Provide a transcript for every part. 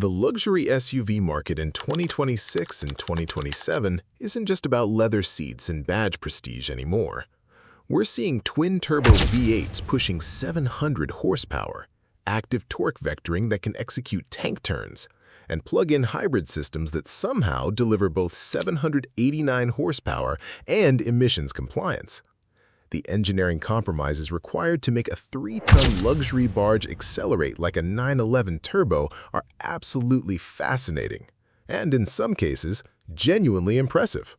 The luxury SUV market in 2026 and 2027 isn't just about leather seats and badge prestige anymore. We're seeing twin-turbo V8s pushing 700 horsepower, active torque vectoring that can execute tank turns, and plug-in hybrid systems that somehow deliver both 789 horsepower and emissions compliance. The engineering compromises required to make a 3-ton luxury barge accelerate like a 911 turbo are absolutely fascinating, and in some cases, genuinely impressive.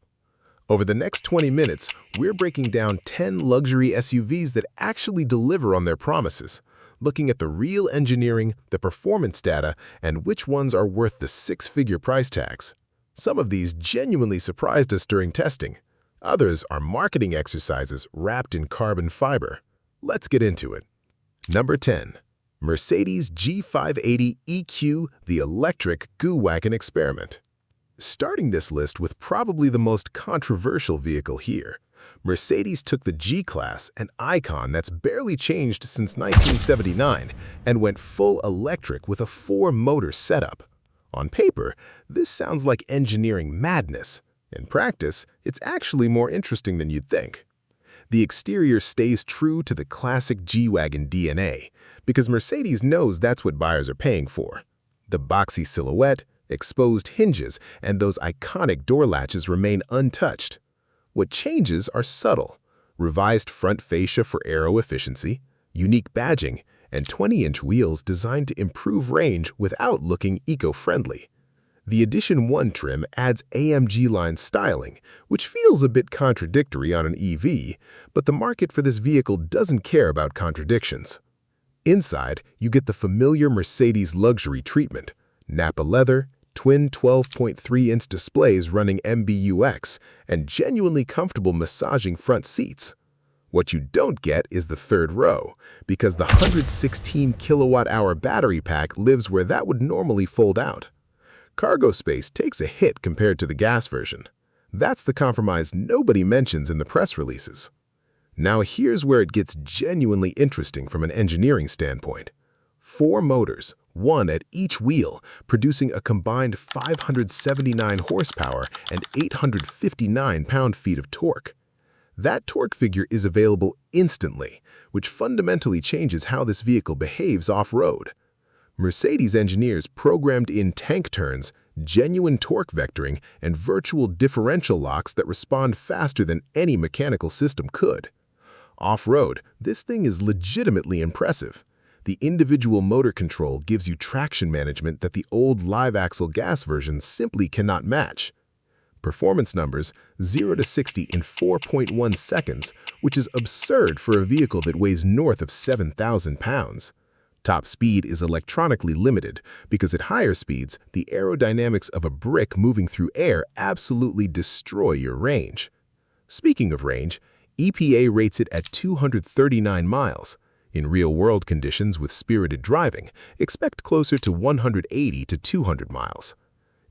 Over the next 20 minutes, we're breaking down 10 luxury SUVs that actually deliver on their promises, looking at the real engineering, the performance data, and which ones are worth the six-figure price tags. Some of these genuinely surprised us during testing. Others are marketing exercises wrapped in carbon fiber. Let's get into it. Number 10. Mercedes G580 EQ, the electric goo wagon experiment. Starting this list with probably the most controversial vehicle here, Mercedes took the G-Class, an icon that's barely changed since 1979, and went full electric with a 4-motor setup. On paper, this sounds like engineering madness. In practice, it's actually more interesting than you'd think. The exterior stays true to the classic G-Wagon DNA, because Mercedes knows that's what buyers are paying for. The boxy silhouette, exposed hinges, and those iconic door latches remain untouched. What changes are subtle: revised front fascia for aero efficiency, unique badging, and 20-inch wheels designed to improve range without looking eco-friendly. The Edition 1 trim adds AMG line styling, which feels a bit contradictory on an EV, but the market for this vehicle doesn't care about contradictions. Inside, you get the familiar Mercedes luxury treatment: Nappa leather, twin 12.3-inch displays running MBUX, and genuinely comfortable massaging front seats. What you don't get is the third row, because the 116 kilowatt-hour battery pack lives where that would normally fold out. Cargo space takes a hit compared to the gas version. That's the compromise nobody mentions in the press releases. Now here's where it gets genuinely interesting from an engineering standpoint. 4 motors, one at each wheel, producing a combined 579 horsepower and 859 pound-feet of torque. That torque figure is available instantly, which fundamentally changes how this vehicle behaves off-road. Mercedes engineers programmed in tank turns, genuine torque vectoring, and virtual differential locks that respond faster than any mechanical system could. Off-road, this thing is legitimately impressive. The individual motor control gives you traction management that the old live-axle gas versions simply cannot match. Performance numbers: 0 to 60 in 4.1 seconds, which is absurd for a vehicle that weighs north of 7,000 pounds. Top speed is electronically limited because at higher speeds, the aerodynamics of a brick moving through air absolutely destroy your range. Speaking of range, EPA rates it at 239 miles. In real-world conditions with spirited driving, expect closer to 180 to 200 miles.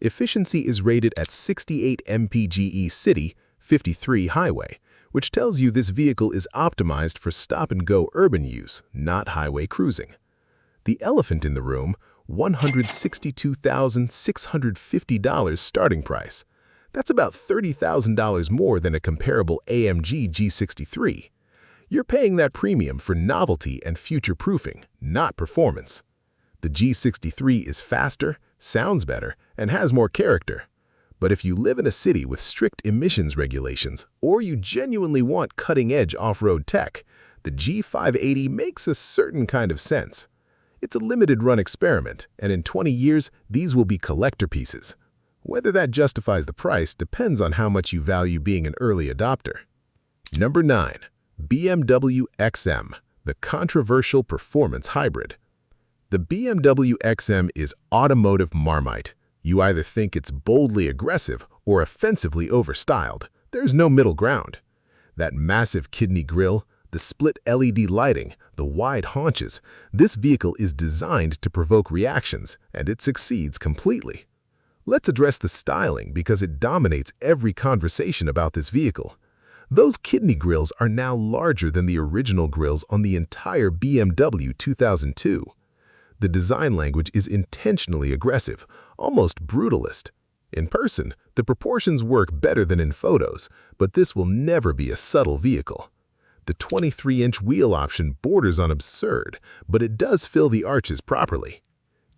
Efficiency is rated at 68 mpge city, 53 highway, which tells you this vehicle is optimized for stop-and-go urban use, not highway cruising. The elephant in the room: $162,650 starting price. That's about $30,000 more than a comparable AMG G63. You're paying that premium for novelty and future-proofing, not performance. The G63 is faster, sounds better, and has more character. But if you live in a city with strict emissions regulations, or you genuinely want cutting-edge off-road tech, the G580 makes a certain kind of sense. It's a limited-run experiment, and in 20 years, these will be collector pieces. Whether that justifies the price depends on how much you value being an early adopter. Number 9. BMW XM, the controversial performance hybrid. The BMW XM is automotive Marmite. You either think it's boldly aggressive or offensively overstyled. There's no middle ground. That massive kidney grille, the split LED lighting, the wide haunches, this vehicle is designed to provoke reactions, and it succeeds completely. Let's address the styling because it dominates every conversation about this vehicle. Those kidney grills are now larger than the original grills on the entire BMW 2002. The design language is intentionally aggressive, almost brutalist. In person, the proportions work better than in photos, but this will never be a subtle vehicle. The 23-inch wheel option borders on absurd, but it does fill the arches properly.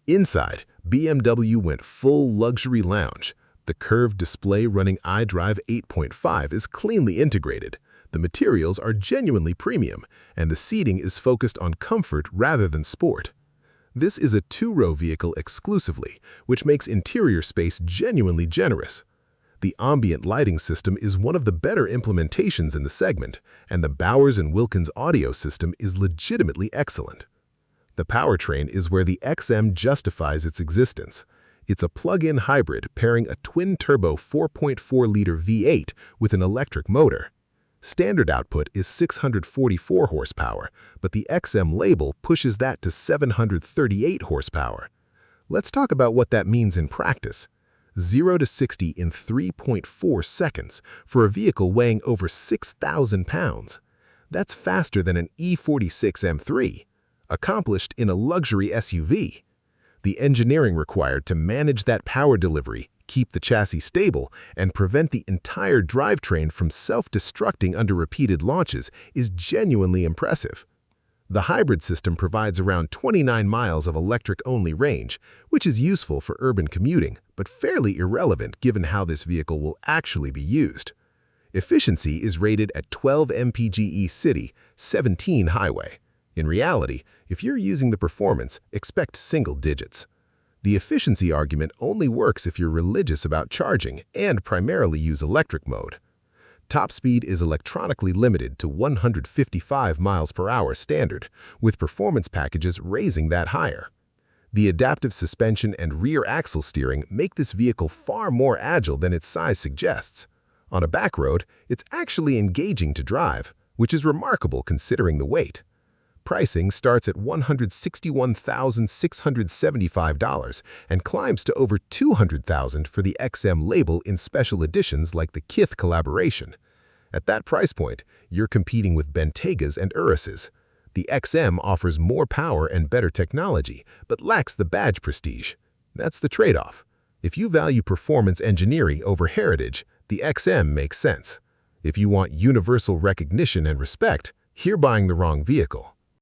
Inside, BMW went full luxury lounge. The curved display running iDrive 8.5 is cleanly integrated. The materials are genuinely premium, and the seating is focused on comfort rather than sport. This is a two-row vehicle exclusively, which makes interior space genuinely generous. The ambient lighting system is one of the better implementations in the segment, and the Bowers & Wilkins audio system is legitimately excellent. The powertrain is where the XM justifies its existence. It's a plug-in hybrid pairing a twin-turbo 4.4-liter V8 with an electric motor. Standard output is 644 horsepower, but the XM label pushes that to 738 horsepower. Let's talk about what that means in practice. 0 to 60 in 3.4 seconds for a vehicle weighing over 6,000 pounds. That's faster than an E46 M3, accomplished in a luxury SUV. The engineering required to manage that power delivery, keep the chassis stable, and prevent the entire drivetrain from self-destructing under repeated launches is genuinely impressive. The hybrid system provides around 29 miles of electric-only range, which is useful for urban commuting, but fairly irrelevant given how this vehicle will actually be used. Efficiency is rated at 12 mpge city, 17 highway. In reality, if you're using the performance, expect single digits. The efficiency argument only works if you're religious about charging and primarily use electric mode. Top speed is electronically limited to 155 miles per hour standard, with performance packages raising that higher. The adaptive suspension and rear axle steering make this vehicle far more agile than its size suggests. On a back road, it's actually engaging to drive, which is remarkable considering the weight. Pricing starts at $161,675 and climbs to over $200,000 for the XM label in special editions like the Kith collaboration. At that price point, you're competing with Bentegas and Uruses. The XM offers more power and better technology, but lacks the badge prestige. That's the trade-off. If you value performance engineering over heritage, the XM makes sense. If you want universal recognition and respect, you're buying the wrong vehicle.